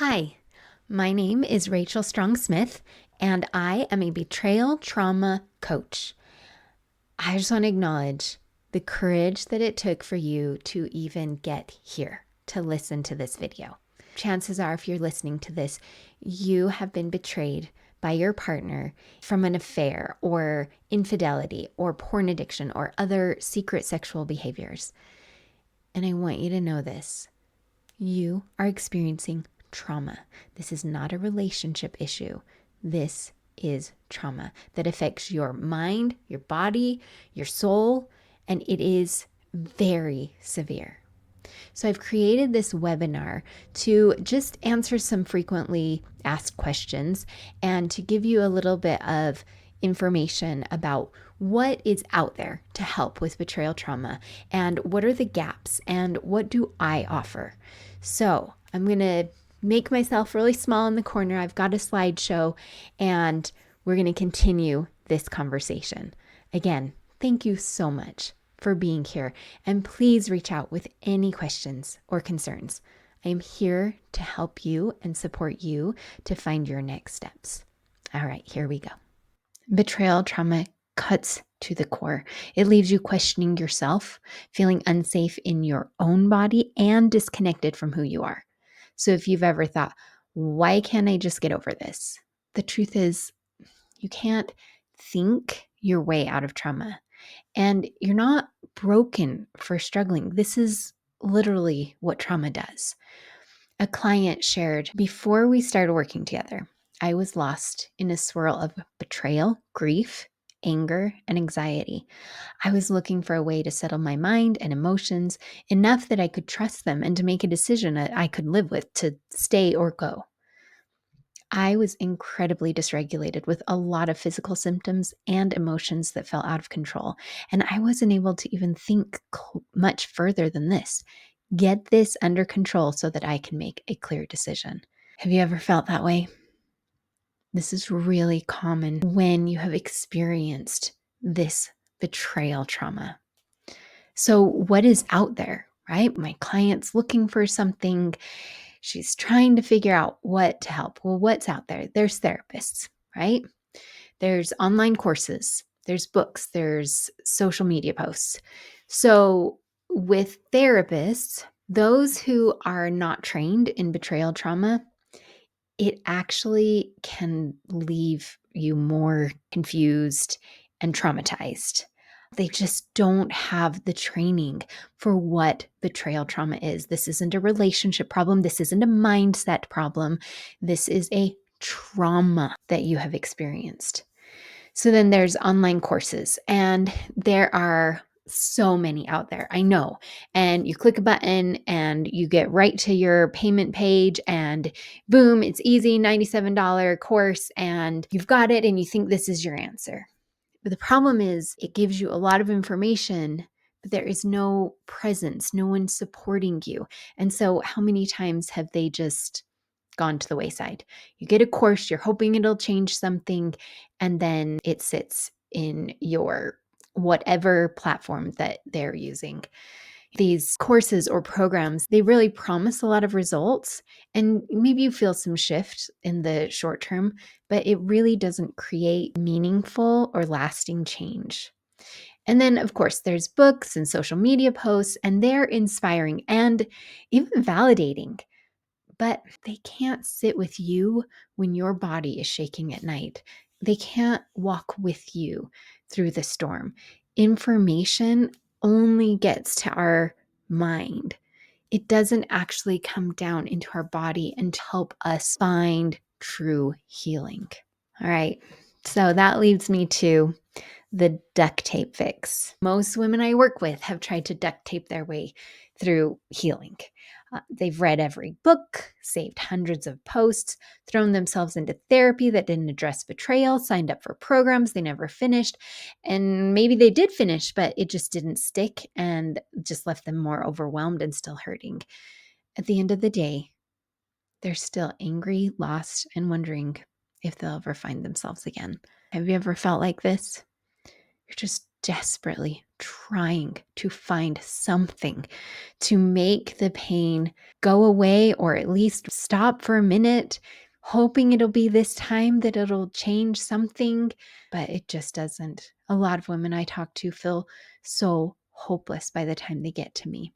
Hi, my name is Rachel Strong Smith, and I am a betrayal trauma coach. I just want to acknowledge the courage that it took for you to even get here to listen to this video. Chances are, if you're listening to this, you have been betrayed by your partner from an affair or infidelity or porn addiction or other secret sexual behaviors. And I want you to know this. You are experiencing trauma. This is not a relationship issue. This is trauma that affects your mind, your body, your soul, and it is very severe. So I've created this webinar to just answer some frequently asked questions and to give you a little bit of information about what is out there to help with betrayal trauma and what are the gaps and what do I offer. So I'm going to make myself really small in the corner. I've got a slideshow and we're going to continue this conversation. Again, thank you so much for being here, and please reach out with any questions or concerns. I am here to help you and support you to find your next steps. All right, here we go. Betrayal trauma cuts to the core. It leaves you questioning yourself, feeling unsafe in your own body, and disconnected from who you are. So if you've ever thought, why can't I just get over this? The truth is, you can't think your way out of trauma. And you're not broken for struggling. This is literally what trauma does. A client shared, before we started working together, I was lost in a swirl of betrayal, grief, anger, and anxiety. I was looking for a way to settle my mind and emotions enough that I could trust them and to make a decision that I could live with to stay or go. I was incredibly dysregulated with a lot of physical symptoms and emotions that felt out of control. And I wasn't able to even think much further than this. Get this under control so that I can make a clear decision. Have you ever felt that way? This is really common when you have experienced this betrayal trauma. So, what is out there, right? My client's looking for something. She's trying to figure out what to help. Well, what's out there? There's therapists, right? There's online courses, there's books, there's social media posts. So, with therapists, those who are not trained in betrayal trauma, it actually can leave you more confused and traumatized. They just don't have the training for what betrayal trauma is. This isn't a relationship problem. This isn't a mindset problem. This is a trauma that you have experienced. So then there's online courses, and there are so many out there. I know. And you click a button and you get right to your payment page and boom, it's easy, $97 course, and you've got it and you think this is your answer. But the problem is it gives you a lot of information, but there is no presence, no one supporting you. And so how many times have they just gone to the wayside? You get a course, you're hoping it'll change something, and then it sits in your whatever platform that they're using. These courses or programs, they really promise a lot of results, and maybe you feel some shift in the short term, but it really doesn't create meaningful or lasting change. And then, of course, there's books and social media posts, and they're inspiring and even validating, but they can't sit with you when your body is shaking at night. They can't walk with you through the storm. Information only gets to our mind. It doesn't actually come down into our body and help us find true healing. All right. So that leads me to the duct tape fix. Most women I work with have tried to duct tape their way through healing. They've read every book, saved hundreds of posts, thrown themselves into therapy that didn't address betrayal, signed up for programs they never finished, and maybe they did finish, but it just didn't stick and just left them more overwhelmed and still hurting. At the end of the day, they're still angry, lost, and wondering if they'll ever find themselves again. Have you ever felt like this? You're just desperately trying to find something to make the pain go away or at least stop for a minute, hoping it'll be this time that it'll change something, but it just doesn't. A lot of women I talk to feel so hopeless by the time they get to me.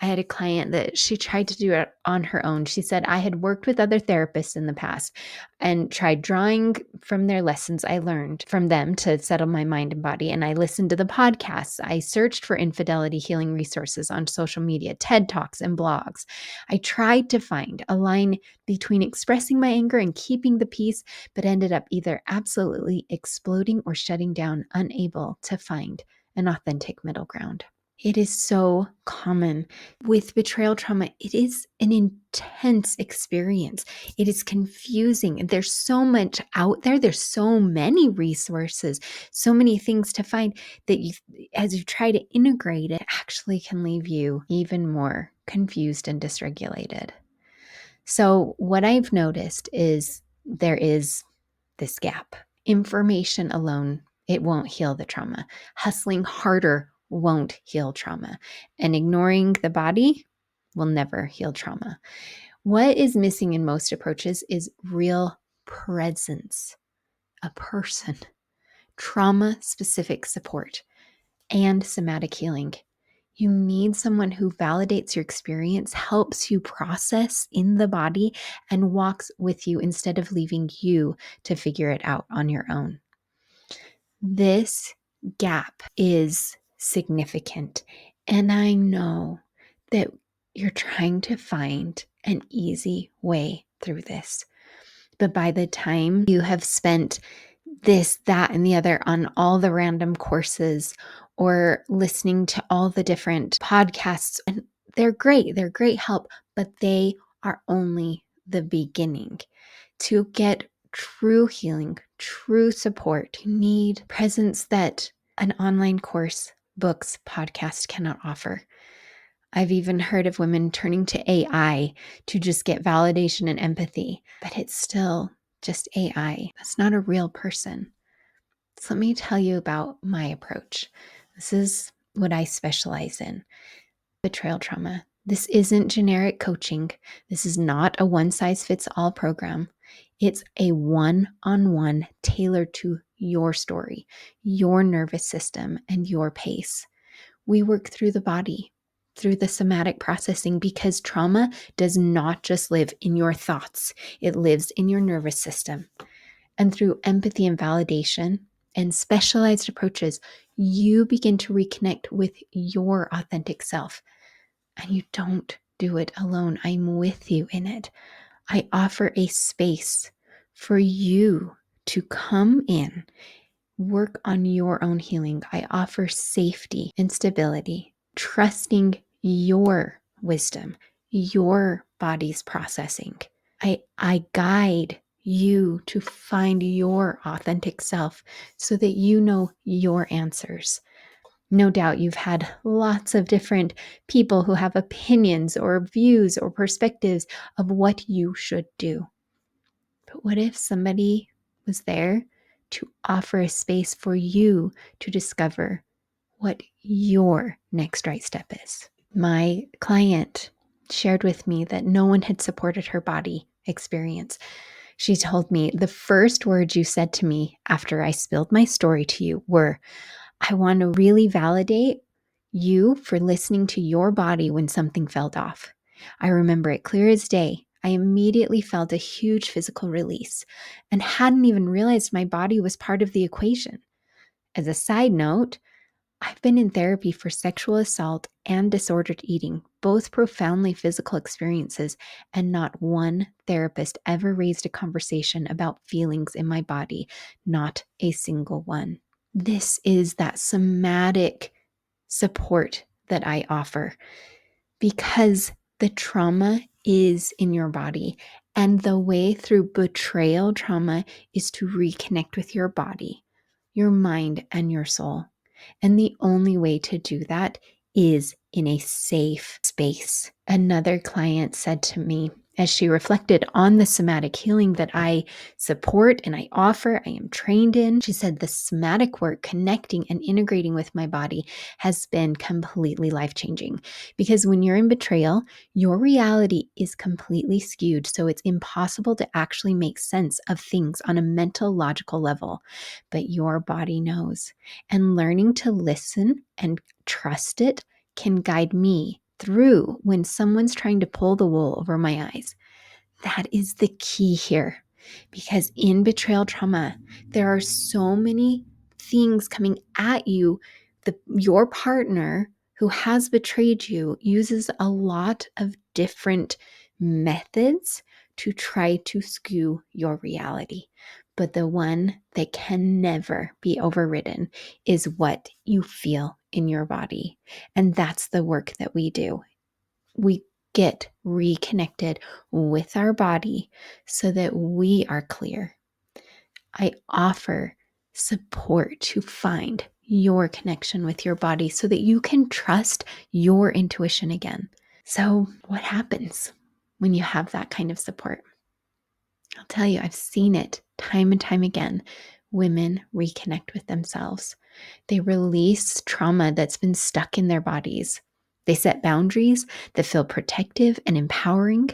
I had a client that she tried to do it on her own. She said, I had worked with other therapists in the past and tried drawing from their lessons I learned from them to settle my mind and body. And I listened to the podcasts. I searched for infidelity healing resources on social media, TED Talks, and blogs. I tried to find a line between expressing my anger and keeping the peace, but ended up either absolutely exploding or shutting down, unable to find an authentic middle ground. It is so common with betrayal trauma. It is an intense experience. It is confusing. There's so much out there. There's so many resources, so many things to find that as you try to integrate it, actually can leave you even more confused and dysregulated. So what I've noticed is there is this gap. Information alone, it won't heal the trauma. Hustling harder won't heal trauma. And ignoring the body will never heal trauma. What is missing in most approaches is real presence, a person, trauma-specific support, and somatic healing. You need someone who validates your experience, helps you process in the body, and walks with you instead of leaving you to figure it out on your own. This gap is significant, and I know that you're trying to find an easy way through this. But by the time you have spent this, that, and the other on all the random courses or listening to all the different podcasts, and they're great help, but they are only the beginning. To get true healing, true support, you need presence that an online course, books, podcast cannot offer. I've even heard of women turning to AI to just get validation and empathy, but it's still just AI. That's not a real person. So let me tell you about my approach. This is what I specialize in: betrayal trauma. This isn't generic coaching. This is not a one-size-fits-all program. It's a one-on-one tailored to your story, your nervous system, and your pace. We work through the body, through the somatic processing, because trauma does not just live in your thoughts. It lives in your nervous system. And through empathy and validation and specialized approaches, you begin to reconnect with your authentic self. And you don't do it alone. I'm with you in it. I offer a space for you to come in, work on your own healing. I offer safety and stability, trusting your wisdom, your body's processing. I guide you to find your authentic self so that you know your answers. No doubt you've had lots of different people who have opinions or views or perspectives of what you should do. But what if somebody was there to offer a space for you to discover what your next right step is? My client shared with me that no one had supported her body experience. She told me, the first words you said to me after I spilled my story to you were, I want to really validate you for listening to your body when something felt off. I remember it clear as day. I immediately felt a huge physical release and hadn't even realized my body was part of the equation. As a side note, I've been in therapy for sexual assault and disordered eating, both profoundly physical experiences, and not one therapist ever raised a conversation about feelings in my body, not a single one. This is that somatic support that I offer because the trauma is in your body. And the way through betrayal trauma is to reconnect with your body, your mind, and your soul. And the only way to do that is in a safe space. Another client said to me, As she reflected on the somatic healing that I support and I offer, I am trained in, she said the somatic work connecting and integrating with my body has been completely life-changing. Because when you're in betrayal, your reality is completely skewed. So it's impossible to actually make sense of things on a mental, logical level. But your body knows. And learning to listen and trust it can guide me through when someone's trying to pull the wool over my eyes. That is the key here, because in betrayal trauma, there are so many things coming at you. Your partner who has betrayed you uses a lot of different methods to try to skew your reality. But the one that can never be overridden is what you feel in your body. And that's the work that we do. We get reconnected with our body so that we are clear. I offer support to find your connection with your body so that you can trust your intuition again. So, what happens when you have that kind of support? I'll tell you, I've seen it time and time again. Women reconnect with themselves. They release trauma that's been stuck in their bodies. They set boundaries that feel protective and empowering.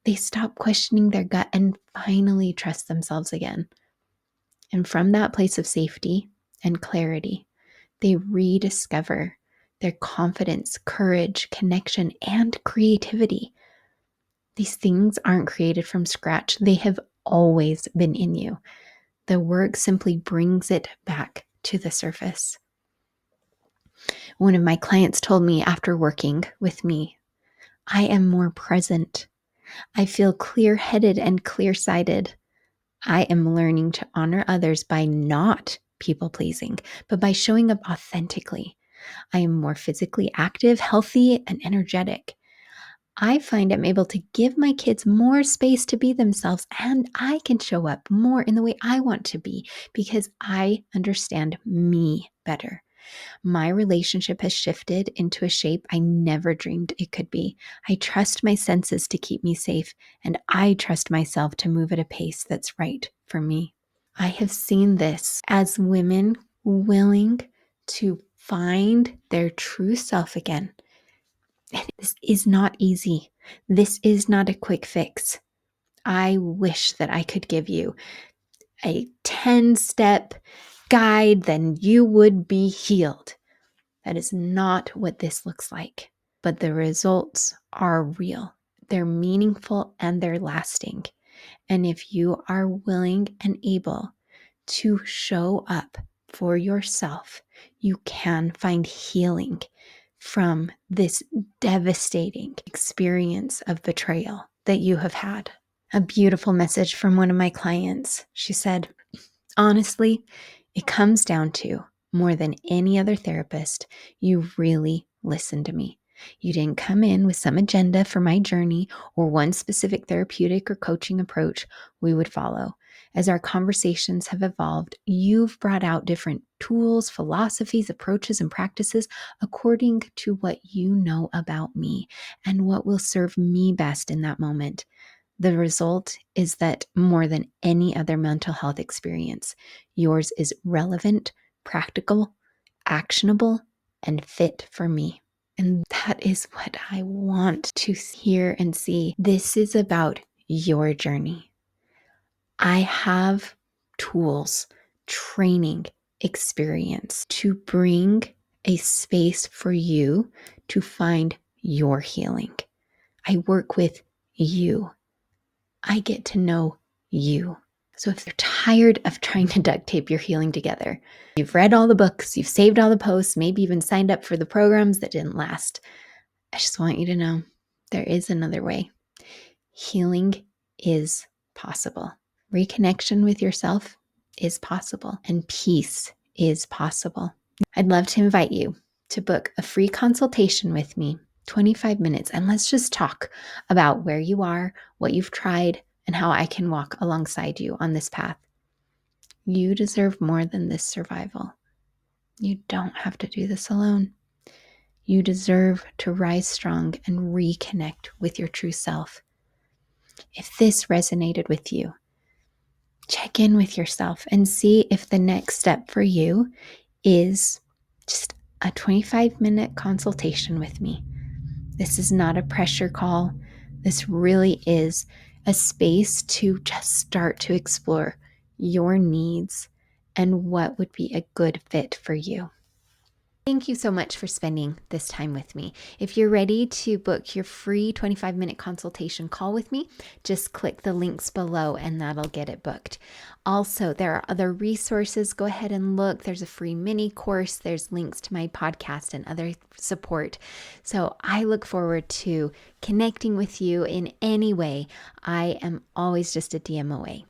They stop questioning their gut and finally trust themselves again. And from that place of safety and clarity, they rediscover their confidence, courage, connection, and creativity. These things aren't created from scratch. They have always been in you. The work simply brings it back to the surface. One of my clients told me after working with me, I am more present. I feel clear-headed and clear-sighted. I am learning to honor others by not people-pleasing, but by showing up authentically. I am more physically active, healthy, and energetic. I find I'm able to give my kids more space to be themselves, and I can show up more in the way I want to be because I understand me better. My relationship has shifted into a shape I never dreamed it could be. I trust my senses to keep me safe, and I trust myself to move at a pace that's right for me. I have seen this as women willing to find their true self again. This is not easy. This is not a quick fix. I wish that I could give you a 10-step guide, then you would be healed. That is not what this looks like, but the results are real. They're meaningful and they're lasting. And if you are willing and able to show up for yourself, you can find healing from this devastating experience of betrayal that you have had. A beautiful message from one of my clients. She said, honestly, it comes down to more than any other therapist, you really listened to me. You didn't come in with some agenda for my journey or one specific therapeutic or coaching approach we would follow. As our conversations have evolved, you've brought out different tools, philosophies, approaches, and practices according to what you know about me and what will serve me best in that moment. The result is that more than any other mental health experience, yours is relevant, practical, actionable, and fit for me. And that is what I want to hear and see. This is about your journey. I have tools, training, experience to bring a space for you to find your healing. I work with you. I get to know you. So if you're tired of trying to duct tape your healing together, you've read all the books, you've saved all the posts, maybe even signed up for the programs that didn't last, I just want you to know there is another way. Healing is possible. Reconnection with yourself is possible, and peace is possible. I'd love to invite you to book a free consultation with me, 25 minutes, and let's just talk about where you are, what you've tried, and how I can walk alongside you on this path. You deserve more than this survival. You don't have to do this alone. You deserve to rise strong and reconnect with your true self. If this resonated with you, check in with yourself and see if the next step for you is just a 25-minute consultation with me. This is not a pressure call. This really is a space to just start to explore your needs and what would be a good fit for you. Thank you so much for spending this time with me. If you're ready to book your free 25-minute consultation call with me, just click the links below and that'll get it booked. Also, there are other resources. Go ahead and look. There's a free mini course. There's links to my podcast and other support. So I look forward to connecting with you in any way. I am always just a DM away.